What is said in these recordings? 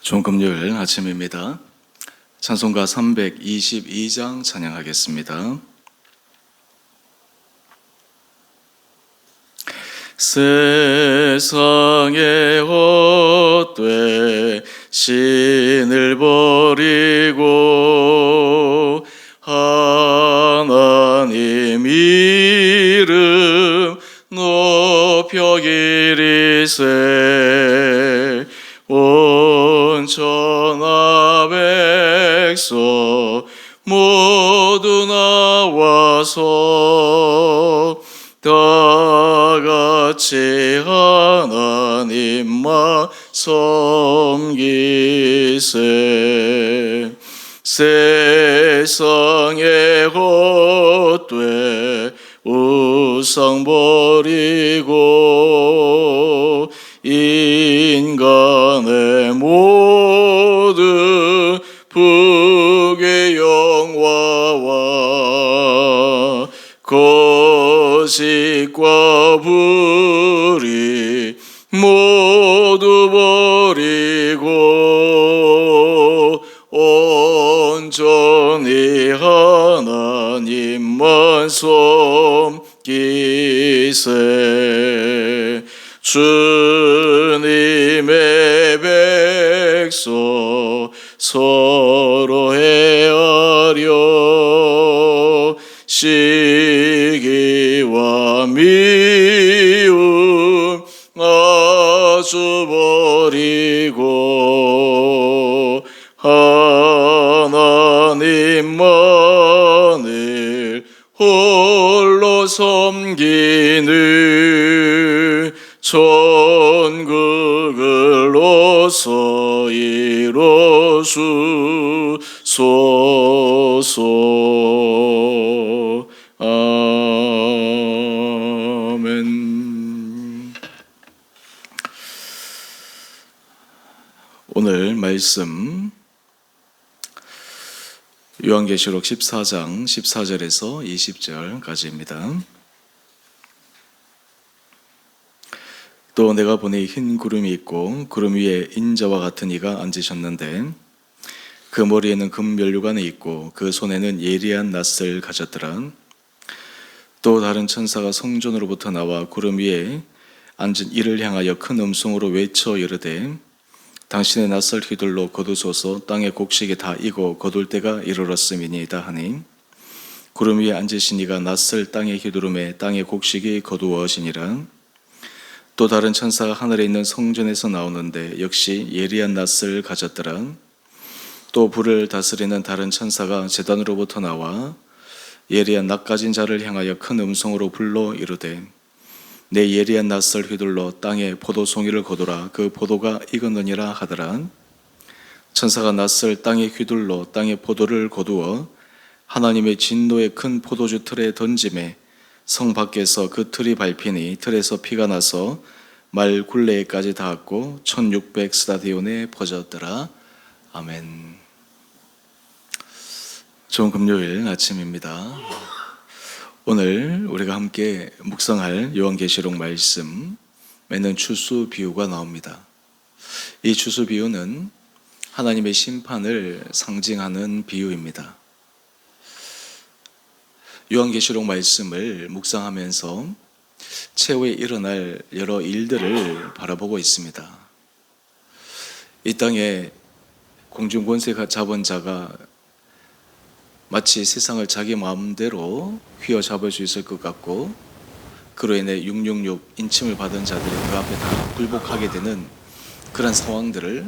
좋은 금요일 아침입니다. 찬송가 322장 찬양하겠습니다. 세상의 헛되 신을 버리고 하나님 이름 높여 기리세 온 천하 백성 모두 나와서 다같이 하나님만 섬기세 세상의 헛되 우상 버리고 인간의 모든 북의 영화와 거짓과 불의 모두 버리고 온전히 하나님만 섬기세 주님의 백성 서로 헤아려 시기와 미움 아주 버리고 하나님만을 홀로 섬기는 천국을 어서 이뤄주소서. 아멘. 오늘 말씀 요한계시록 14장 14절에서 20절까지입니다. 또 내가 보니 흰 구름이 있고 구름 위에 인자와 같은 이가 앉으셨는데 그 머리에는 금면류관이 있고 그 손에는 예리한 낫을 가졌더라. 또 다른 천사가 성전으로부터 나와 구름 위에 앉은 이를 향하여 큰 음성으로 외쳐 이르되 당신의 낫을 휘둘러 거두소서 땅의 곡식이 다 익어 거둘 때가 이르렀음이니이다 하니 구름 위에 앉으신 이가 낫을 땅에 휘두르매 땅의 곡식이 거두어지니라. 또 다른 천사가 하늘에 있는 성전에서 나오는데 역시 예리한 낫을 가졌더라. 또 불을 다스리는 다른 천사가 제단으로부터 나와 예리한 낫 가진 자를 향하여 큰 음성으로 불러 이르되 내 예리한 낫을 휘둘러 땅에 포도송이를 거두라 그 포도가 익었느니라 하더라. 천사가 낫을 땅에 휘둘러 땅에 포도를 거두어 하나님의 진노의 큰 포도주 틀에 던짐에 성 밖에서 그 틀이 밟히니 틀에서 피가 나서 말 굴레에까지 닿았고 1600 스타디온에 퍼졌더라. 아멘. 좋은 금요일 아침입니다. 오늘 우리가 함께 묵상할 요한계시록 말씀에는 추수 비유가 나옵니다. 이 추수 비유는 하나님의 심판을 상징하는 비유입니다. 요한계시록 말씀을 묵상하면서 최후에 일어날 여러 일들을 바라보고 있습니다. 이 땅에 공중권세 잡은 자가 마치 세상을 자기 마음대로 휘어잡을 수 있을 것 같고 그로 인해 666 인침을 받은 자들이 그 앞에 다 굴복하게 되는 그런 상황들을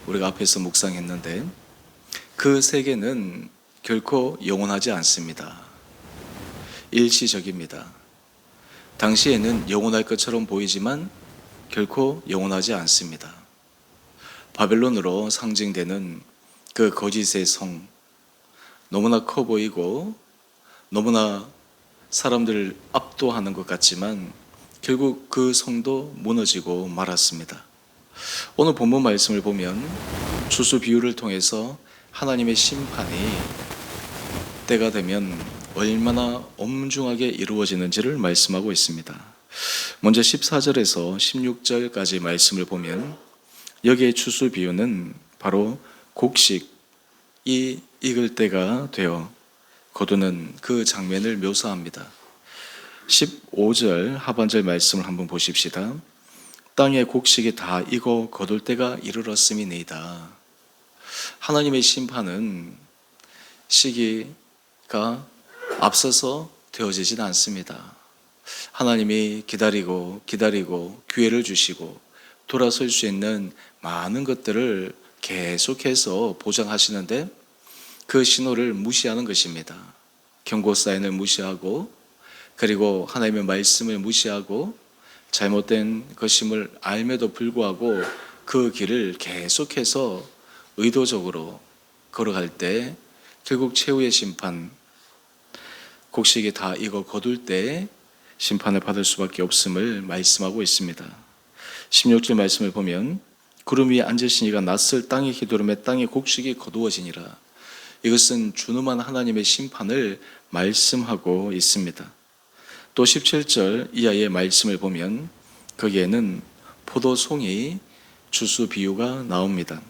우리가 앞에서 묵상했는데 그 세계는 결코 영원하지 않습니다. 일시적입니다. 당시에는 영원할 것처럼 보이지만 결코 영원하지 않습니다. 바벨론으로 상징되는 그 거짓의 성, 너무나 커 보이고 너무나 사람들을 압도하는 것 같지만 결국 그 성도 무너지고 말았습니다. 오늘 본문 말씀을 보면 추수 비유를 통해서 하나님의 심판이 때가 되면 얼마나 엄중하게 이루어지는지를 말씀하고 있습니다. 먼저 14절에서 16절까지 말씀을 보면 여기에 추수 비유는 바로 곡식이 익을 때가 되어 거두는 그 장면을 묘사합니다. 15절 하반절 말씀을 한번 보십시다. 땅의 곡식이 다 익어 거둘 때가 이르렀음이니이다. 하나님의 심판은 시기가 앞서서 되어지진 않습니다. 하나님이 기다리고 기회를 주시고 돌아설 수 있는 많은 것들을 계속해서 보장하시는데 그 신호를 무시하는 것입니다. 경고 사인을 무시하고 그리고 하나님의 말씀을 무시하고 잘못된 것임을 알매도 불구하고 그 길을 계속해서 의도적으로 걸어갈 때 결국 최후의 심판, 곡식이 다 익어 거둘 때 심판을 받을 수밖에 없음을 말씀하고 있습니다. 16절 말씀을 보면 구름 위에 앉으신 이가 낯을 땅에 휘두르매 땅의 곡식이 거두어지니라. 이것은 준엄한 하나님의 심판을 말씀하고 있습니다. 또 17절 이하의 말씀을 보면 거기에는 포도송이 주수 비유가 나옵니다.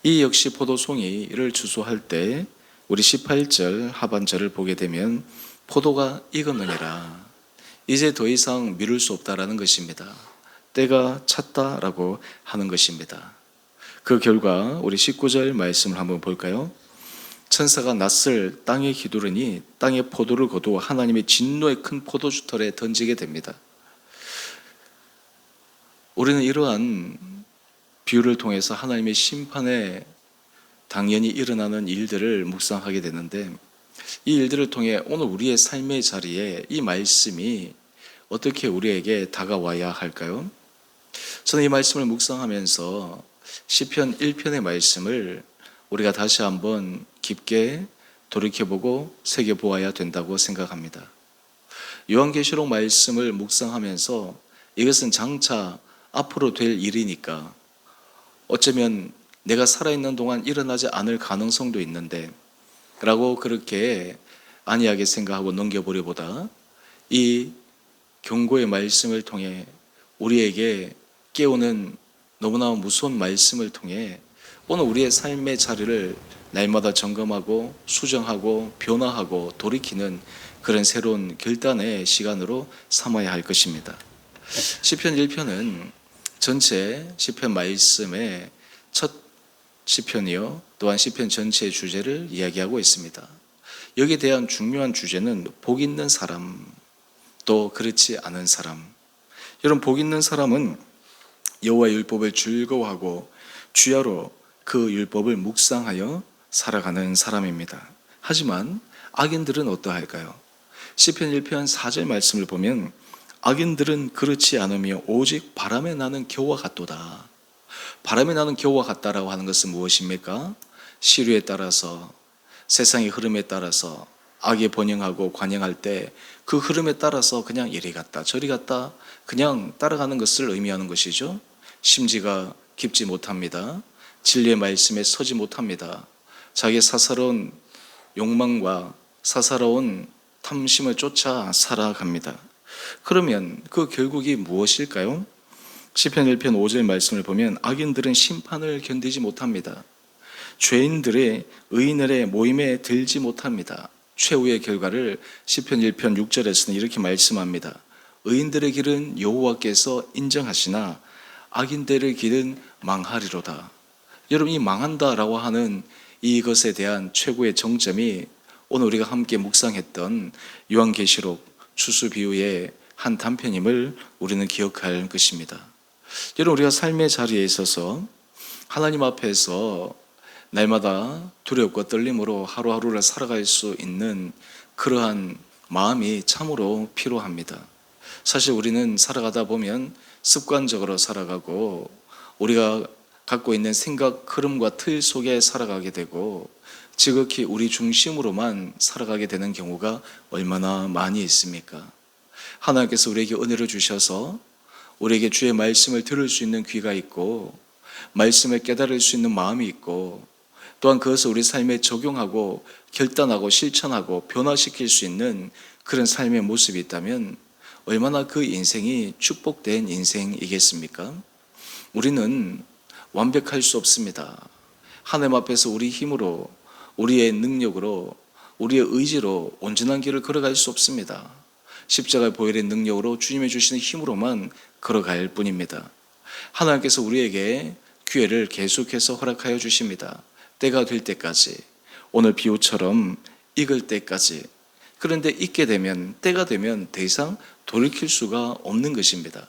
이 역시 포도송이를 주수할 때 우리 18절 하반절을 보게 되면 포도가 익었느니라. 이제 더 이상 미룰 수 없다라는 것입니다. 때가 찼다라고 하는 것입니다. 그 결과 우리 19절 말씀을 한번 볼까요? 천사가 낯을 땅에 휘두르니 땅의 포도를 거두어 하나님의 진노의 큰 포도주털에 던지게 됩니다. 우리는 이러한 비유를 통해서 하나님의 심판에 당연히 일어나는 일들을 묵상하게 되는데 이 일들을 통해 오늘 우리의 삶의 자리에 이 말씀이 어떻게 우리에게 다가와야 할까요? 저는 이 말씀을 묵상하면서 시편 1편의 말씀을 우리가 다시 한번 깊게 돌이켜보고 새겨보아야 된다고 생각합니다. 요한계시록 말씀을 묵상하면서 이것은 장차 앞으로 될 일이니까 어쩌면 내가 살아있는 동안 일어나지 않을 가능성도 있는데 라고 그렇게 안이하게 생각하고 넘겨보려보다 이 경고의 말씀을 통해 우리에게 깨우는 너무나 무서운 말씀을 통해 오늘 우리의 삶의 자리를 날마다 점검하고 수정하고 변화하고 돌이키는 그런 새로운 결단의 시간으로 삼아야 할 것입니다. 시편 1편은 전체 시편 말씀의 첫 시편이요 또한 시편 전체의 주제를 이야기하고 있습니다. 여기에 대한 중요한 주제는 복 있는 사람 또 그렇지 않은 사람. 여러분, 복 있는 사람은 여호와의 율법을 즐거워하고 주야로 그 율법을 묵상하여 살아가는 사람입니다. 하지만 악인들은 어떠할까요? 시편 1편 4절 말씀을 보면 악인들은 그렇지 않으며 오직 바람에 나는 겨와 같도다. 바람에 나는 겨와 같다라고 하는 것은 무엇입니까? 시류에 따라서 세상의 흐름에 따라서 악에 번영하고 관영할 때 그 흐름에 따라서 그냥 이리 갔다 저리 갔다 그냥 따라가는 것을 의미하는 것이죠. 심지가 깊지 못합니다. 진리의 말씀에 서지 못합니다. 자기의 사사로운 욕망과 사사로운 탐심을 쫓아 살아갑니다. 그러면 그 결국이 무엇일까요? 시편 1편 5절 말씀을 보면 악인들은 심판을 견디지 못합니다. 죄인들의 의인들의 모임에 들지 못합니다. 최후의 결과를 시편 1편 6절에서는 이렇게 말씀합니다. 의인들의 길은 여호와께서 인정하시나 악인들의 길은 망하리로다. 여러분, 이 망한다라고 하는 이것에 대한 최고의 정점이 오늘 우리가 함께 묵상했던 요한계시록 추수 비유의 한 단편임을 우리는 기억할 것입니다. 여러분, 우리가 삶의 자리에 있어서 하나님 앞에서 날마다 두렵고 떨림으로 하루하루를 살아갈 수 있는 그러한 마음이 참으로 필요합니다. 사실 우리는 살아가다 보면 습관적으로 살아가고 우리가 갖고 있는 생각 흐름과 틀 속에 살아가게 되고 지극히 우리 중심으로만 살아가게 되는 경우가 얼마나 많이 있습니까? 하나님께서 우리에게 은혜를 주셔서 우리에게 주의 말씀을 들을 수 있는 귀가 있고 말씀을 깨달을 수 있는 마음이 있고 또한 그것을 우리 삶에 적용하고 결단하고 실천하고 변화시킬 수 있는 그런 삶의 모습이 있다면 얼마나 그 인생이 축복된 인생이겠습니까? 우리는 완벽할 수 없습니다. 하나님 앞에서 우리 힘으로, 우리의 능력으로, 우리의 의지로 온전한 길을 걸어갈 수 없습니다. 십자가의 보혈의 능력으로 주님이 주시는 힘으로만 걸어갈 뿐입니다. 하나님께서 우리에게 기회를 계속해서 허락하여 주십니다. 때가 될 때까지, 오늘 비유처럼 익을 때까지. 그런데 익게 되면, 때가 되면 더 이상 돌이킬 수가 없는 것입니다.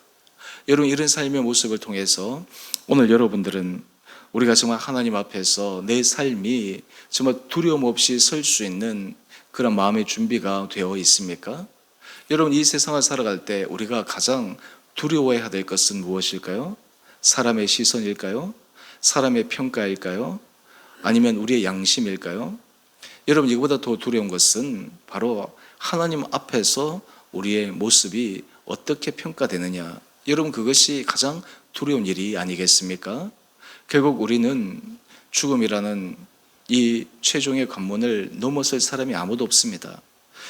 여러분, 이런 삶의 모습을 통해서 오늘 여러분들은 우리가 정말 하나님 앞에서 내 삶이 정말 두려움 없이 설 수 있는 그런 마음의 준비가 되어 있습니까? 여러분, 이 세상을 살아갈 때 우리가 가장 두려워해야 될 것은 무엇일까요? 사람의 시선일까요? 사람의 평가일까요? 아니면 우리의 양심일까요? 여러분, 이거보다 더 두려운 것은 바로 하나님 앞에서 우리의 모습이 어떻게 평가되느냐. 여러분, 그것이 가장 두려운 일이 아니겠습니까? 결국 우리는 죽음이라는 이 최종의 관문을 넘어설 사람이 아무도 없습니다.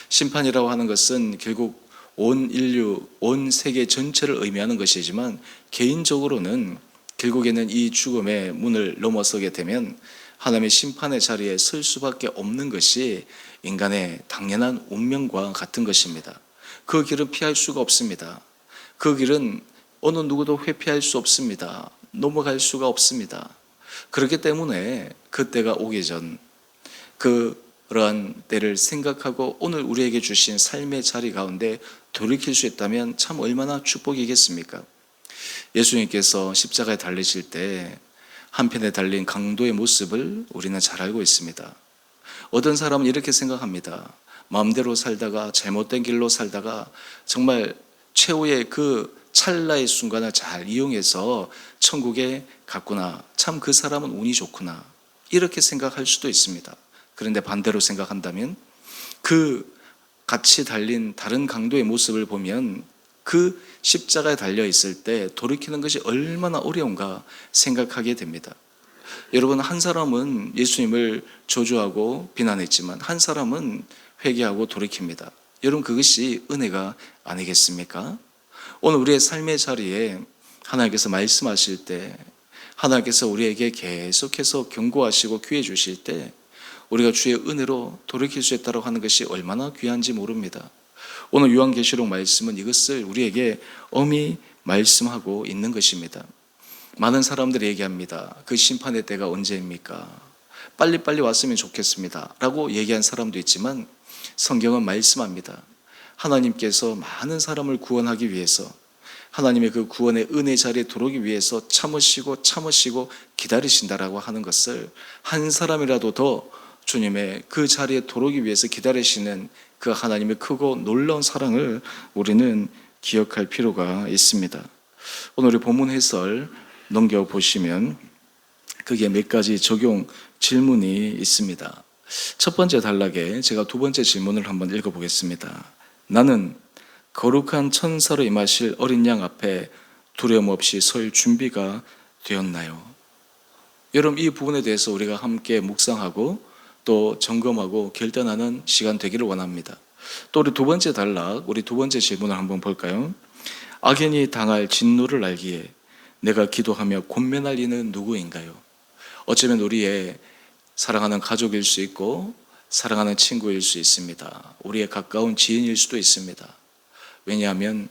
심판이라고 하는 것은 결국 온 인류, 온 세계 전체를 의미하는 것이지만 개인적으로는 결국에는 이 죽음의 문을 넘어서게 되면 하나님의 심판의 자리에 설 수밖에 없는 것이 인간의 당연한 운명과 같은 것입니다. 그 길은 피할 수가 없습니다. 그 길은 어느 누구도 회피할 수 없습니다. 넘어갈 수가 없습니다. 그렇기 때문에 그때가 오기 전 그러한 때를 생각하고 오늘 우리에게 주신 삶의 자리 가운데 돌이킬 수 있다면 참 얼마나 축복이겠습니까? 예수님께서 십자가에 달리실 때 한편에 달린 강도의 모습을 우리는 잘 알고 있습니다. 어떤 사람은 이렇게 생각합니다. 마음대로 살다가 잘못된 길로 살다가 정말 최후의 그 찰나의 순간을 잘 이용해서 천국에 갔구나. 참 그 사람은 운이 좋구나. 이렇게 생각할 수도 있습니다. 그런데 반대로 생각한다면 그 같이 달린 다른 강도의 모습을 보면 그 십자가에 달려 있을 때 돌이키는 것이 얼마나 어려운가 생각하게 됩니다. 여러분, 한 사람은 예수님을 저주하고 비난했지만 한 사람은 회개하고 돌이킵니다. 여러분, 그것이 은혜가 아니겠습니까? 오늘 우리의 삶의 자리에 하나님께서 말씀하실 때, 하나님께서 우리에게 계속해서 경고하시고 기회 주실 때 우리가 주의 은혜로 돌이킬 수 있다고 하는 것이 얼마나 귀한지 모릅니다. 오늘 요한계시록 말씀은 이것을 우리에게 엄히 말씀하고 있는 것입니다. 많은 사람들이 얘기합니다. 그 심판의 때가 언제입니까? 빨리빨리 왔으면 좋겠습니다 라고 얘기한 사람도 있지만 성경은 말씀합니다. 하나님께서 많은 사람을 구원하기 위해서, 하나님의 그 구원의 은혜 자리에 들어오기 위해서 참으시고 기다리신다라고 하는 것을, 한 사람이라도 더 주님의 그 자리에 들어오기 위해서 기다리시는 그 하나님의 크고 놀라운 사랑을 우리는 기억할 필요가 있습니다. 오늘 우리 본문 해설 넘겨보시면 거기에 몇 가지 적용 질문이 있습니다. 첫 번째 단락에 제가 두 번째 질문을 한번 읽어보겠습니다. 나는 거룩한 천사로 임하실 어린 양 앞에 두려움 없이 설 준비가 되었나요? 여러분, 이 부분에 대해서 우리가 함께 묵상하고 또 점검하고 결단하는 시간 되기를 원합니다. 또 우리 두 번째 단락, 우리 두 번째 질문을 한번 볼까요? 악인이 당할 진노를 알기에 내가 기도하며 권면할 이는 누구인가요? 어쩌면 우리의 사랑하는 가족일 수 있고 사랑하는 친구일 수 있습니다. 우리의 가까운 지인일 수도 있습니다. 왜냐하면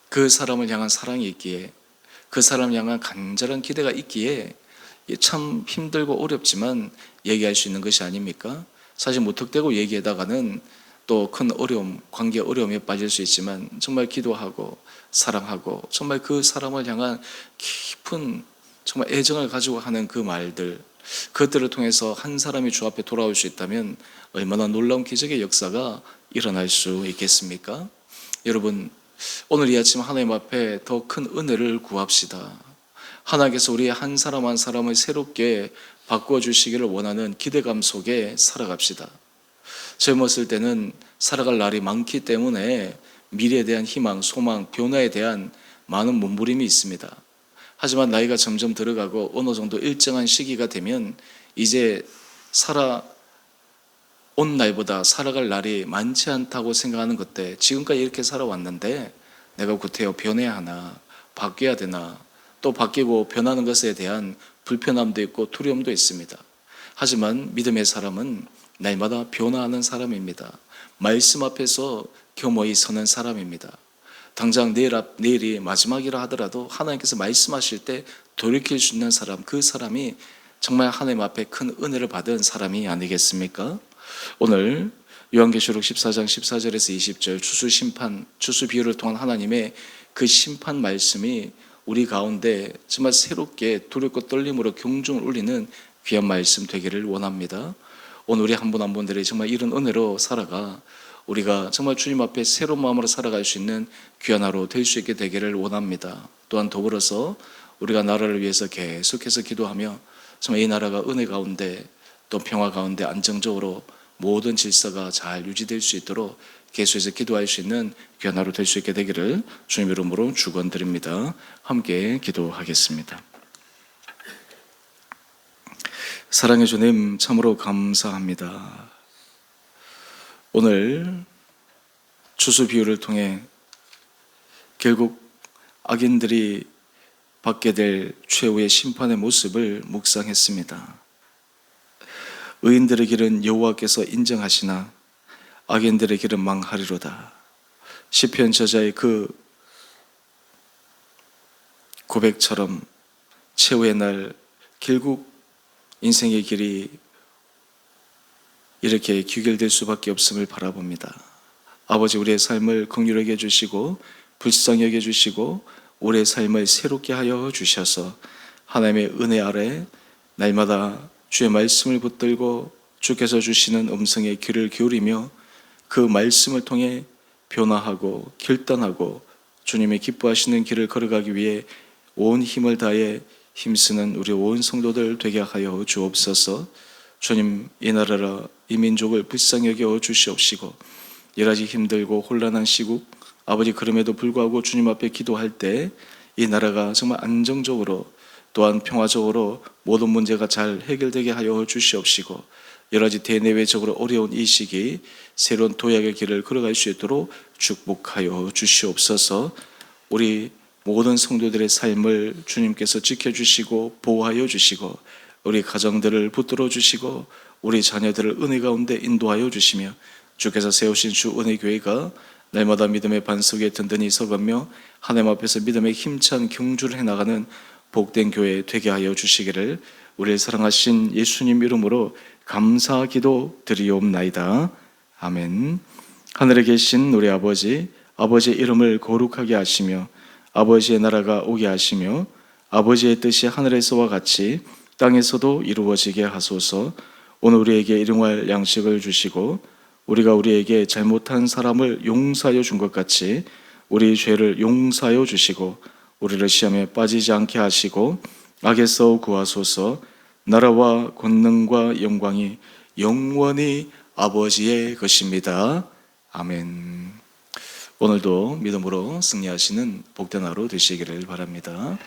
그 사람을 향한 사랑이 있기에, 그 사람을 향한 간절한 기대가 있기에 참 힘들고 어렵지만 얘기할 수 있는 것이 아닙니까? 사실 무턱대고 얘기하다가는 또 큰 어려움, 관계 어려움에 빠질 수 있지만 정말 기도하고 사랑하고 정말 그 사람을 향한 깊은 정말 애정을 가지고 하는 그 말들, 그것들을 통해서 한 사람이 주 앞에 돌아올 수 있다면 얼마나 놀라운 기적의 역사가 일어날 수 있겠습니까? 여러분, 오늘 이 아침 하나님 앞에 더 큰 은혜를 구합시다. 하나님께서 우리 한 사람 한 사람을 새롭게 바꿔주시기를 원하는 기대감 속에 살아갑시다. 젊었을 때는 살아갈 날이 많기 때문에 미래에 대한 희망, 소망, 변화에 대한 많은 몸부림이 있습니다. 하지만 나이가 점점 들어가고 어느 정도 일정한 시기가 되면 이제 살아온 날보다 살아갈 날이 많지 않다고 생각하는 것 때, 지금까지 이렇게 살아왔는데 내가 구태여 변해야 하나, 바뀌어야 되나, 또 바뀌고 변하는 것에 대한 불편함도 있고 두려움도 있습니다. 하지만 믿음의 사람은 날마다 변화하는 사람입니다. 말씀 앞에서 겸허히 서는 사람입니다. 당장 내일이 마지막이라 하더라도 하나님께서 말씀하실 때 돌이킬 수 있는 사람, 그 사람이 정말 하나님 앞에 큰 은혜를 받은 사람이 아니겠습니까? 오늘 요한계시록 14장 14절에서 20절 추수 비유를 통한 하나님의 그 심판 말씀이 우리 가운데 정말 새롭게 두렵고 떨림으로 경중을 울리는 귀한 말씀 되기를 원합니다. 오늘 우리 한 분 한 분들이 정말 이런 은혜로 살아가 우리가 정말 주님 앞에 새로운 마음으로 살아갈 수 있는 귀한 하루 될 수 있게 되기를 원합니다. 또한 더불어서 우리가 나라를 위해서 계속해서 기도하며 정말 이 나라가 은혜 가운데 또 평화 가운데 안정적으로 모든 질서가 잘 유지될 수 있도록 계속해서 기도할 수 있는 귀한 하루 될 수 있게 되기를 주님 이름으로 축원드립니다. 함께 기도하겠습니다. 사랑해 주님 참으로 감사합니다. 오늘 추수 비유를 통해 결국 악인들이 받게 될 최후의 심판의 모습을 묵상했습니다. 의인들의 길은 여호와께서 인정하시나 악인들의 길은 망하리로다. 시편 저자의 그 고백처럼 최후의 날 결국 인생의 길이 이렇게 귀결될 수밖에 없음을 바라봅니다. 아버지, 우리의 삶을 긍휼하게 해주시고 불쌍히 여겨주시고 우리의 삶을 새롭게 하여 주셔서 하나님의 은혜 아래 날마다 주의 말씀을 붙들고 주께서 주시는 음성에 귀를 기울이며 그 말씀을 통해 변화하고 결단하고 주님의 기뻐하시는 길을 걸어가기 위해 온 힘을 다해 힘쓰는 우리 온 성도들 되게 하여 주옵소서. 주님, 이 나라라 이 민족을 불쌍히 여겨 주시옵시고 여러가지 힘들고 혼란한 시국 아버지, 그럼에도 불구하고 주님 앞에 기도할 때 이 나라가 정말 안정적으로 또한 평화적으로 모든 문제가 잘 해결되게 하여 주시옵시고 여러가지 대내외적으로 어려운 이 시기 새로운 도약의 길을 걸어갈 수 있도록 축복하여 주시옵소서. 우리 모든 성도들의 삶을 주님께서 지켜주시고 보호하여 주시고 우리 가정들을 붙들어 주시고 우리 자녀들을 은혜 가운데 인도하여 주시며 주께서 세우신 주 은혜교회가 날마다 믿음의 반석에 든든히 서가며 하나님 앞에서 믿음의 힘찬 경주를 해나가는 복된 교회 되게 하여 주시기를 우리를 사랑하신 예수님 이름으로 감사 기도 드리옵나이다. 아멘. 하늘에 계신 우리 아버지, 아버지의 이름을 거룩하게 하시며 아버지의 나라가 오게 하시며 아버지의 뜻이 하늘에서와 같이 땅에서도 이루어지게 하소서. 오늘 우리에게 일용할 양식을 주시고 우리가 우리에게 잘못한 사람을 용서하여 준 것 같이 우리 죄를 용서하여 주시고 우리를 시험에 빠지지 않게 하시고 악에서 구하소서. 나라와 권능과 영광이 영원히 아버지의 것입니다. 아멘. 오늘도 믿음으로 승리하시는 복된 하루 되시기를 바랍니다.